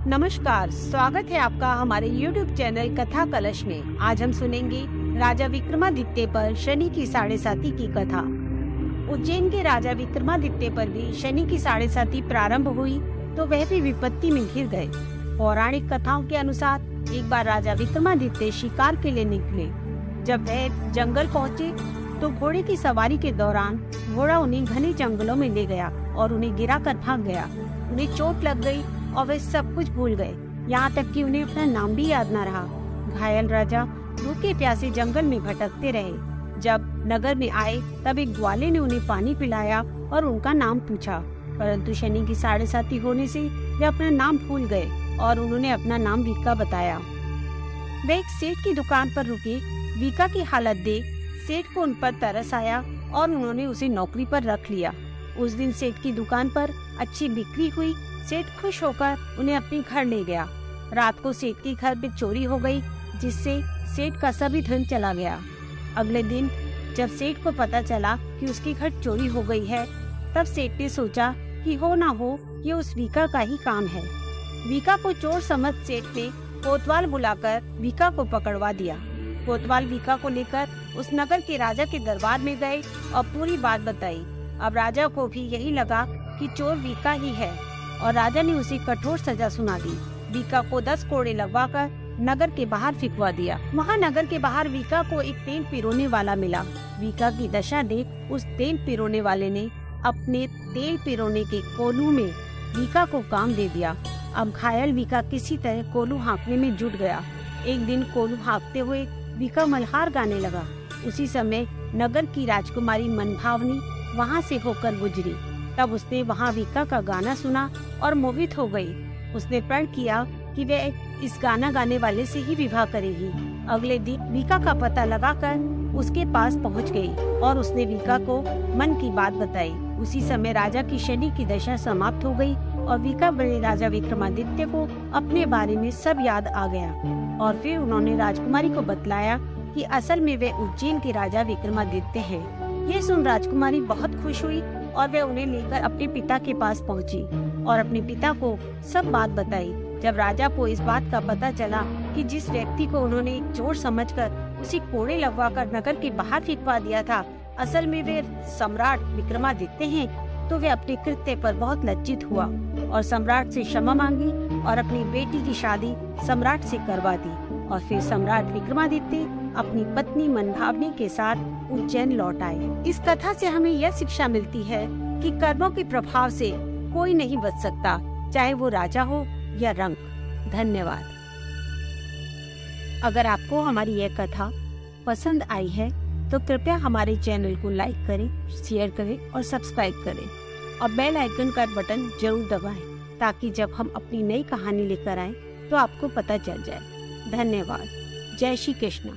नमस्कार, स्वागत है आपका हमारे YouTube चैनल कथा कलश में। आज हम सुनेंगे राजा विक्रमादित्य पर शनि की 7.5 की कथा। उज्जैन के राजा विक्रमादित्य पर भी शनि की 7.5 प्रारंभ हुई तो वह भी विपत्ति में घिर गए। पौराणिक कथाओं के अनुसार एक बार राजा विक्रमादित्य शिकार के लिए निकले। जब वह जंगल पहुँचे तो घोड़े की सवारी के दौरान घोड़ा उन्हें घने जंगलों में ले गया और उन्हें गिराकर भाग गया। उन्हें चोट लग गई और वे सब कुछ भूल गए, यहाँ तक कि उन्हें अपना नाम भी याद न रहा। घायल राजा भूखे प्यासे जंगल में भटकते रहे। जब नगर में आए तब एक ग्वाले ने उन्हें पानी पिलाया और उनका नाम पूछा, परंतु शनि की 7.5 होने से वे अपना नाम भूल गए और उन्होंने अपना नाम वीका बताया। वे एक सेठ की दुकान पर रुके। वीका की हालत देख सेठ को उन पर तरस आया और उन्होंने उसे नौकरी पर रख लिया। उस दिन सेठ की दुकान पर अच्छी बिक्री हुई। सेठ खुश होकर उन्हें अपने घर ले गया। रात को सेठ के घर में चोरी हो गई, जिससे सेठ का सभी धन चला गया। अगले दिन जब सेठ को पता चला कि उसके घर चोरी हो गई है, तब सेठ ने सोचा कि हो ना हो ये उस वीका का ही काम है। वीका को चोर समझ सेठ ने कोतवाल बुलाकर वीका को पकड़वा दिया। कोतवाल वीका को लेकर उस नगर के राजा के दरबार में गए और पूरी बात बताई। अब राजा को भी यही लगा कि चोर वीका ही है और राजा ने उसे कठोर सजा सुना दी। वीका को 10 कोड़े लगवाकर नगर के बाहर फिकवा दिया। वहाँ नगर के बाहर वीका को एक तेल पिरोने वाला मिला। वीका की दशा देख उस तेल पिरोने वाले ने अपने तेल पिरोने के कोल्हू में वीका को काम दे दिया। अब घायल वीका किसी तरह कोल्हू हाँकने में जुट गया। एक दिन कोल्हू हाँकते हुए वीका मल्हार गाने लगा। उसी समय नगर की राजकुमारी मनभावनी वहाँ से होकर गुजरी। तब उसने वहाँ वीका का गाना सुना और मोहित हो गई। उसने प्रण किया कि वह इस गाना गाने वाले से ही विवाह करेगी। अगले दिन वीका का पता लगाकर उसके पास पहुँच गई और उसने वीका को मन की बात बताई। उसी समय राजा की शनि की दशा समाप्त हो गई और वीका बड़े राजा विक्रमादित्य को अपने बारे में सब याद आ गया। और फिर उन्होंने राजकुमारी को बतलाया कि असल में वे उज्जैन के राजा विक्रमादित्य हैं। ये सुन राजकुमारी बहुत खुश हुई और वे उन्हें लेकर अपने पिता के पास पहुंची और अपने पिता को सब बात बताई। जब राजा को इस बात का पता चला कि जिस व्यक्ति को उन्होंने एक चोर समझकर उसे कोड़े लगवाकर नगर के बाहर फिकवा दिया था, असल में वे सम्राट विक्रमादित्य हैं, तो वे अपने कृत्य पर बहुत लज्जित हुआ और सम्राट से क्षमा मांगी और अपनी बेटी की शादी सम्राट से करवा दी। और फिर सम्राट विक्रमादित्य अपनी पत्नी मनभावनी के साथ उज्जैन लौट आए। इस कथा से हमें यह शिक्षा मिलती है कि कर्मों के प्रभाव से कोई नहीं बच सकता, चाहे वो राजा हो या रंक। धन्यवाद। अगर आपको हमारी यह कथा पसंद आई है तो कृपया हमारे चैनल को लाइक करें, शेयर करें और सब्सक्राइब करें और बेल आइकन का बटन जरूर दबाएं, ताकि जब हम अपनी नई कहानी लेकर आएं तो आपको पता चल जाए। धन्यवाद। जय श्री कृष्ण।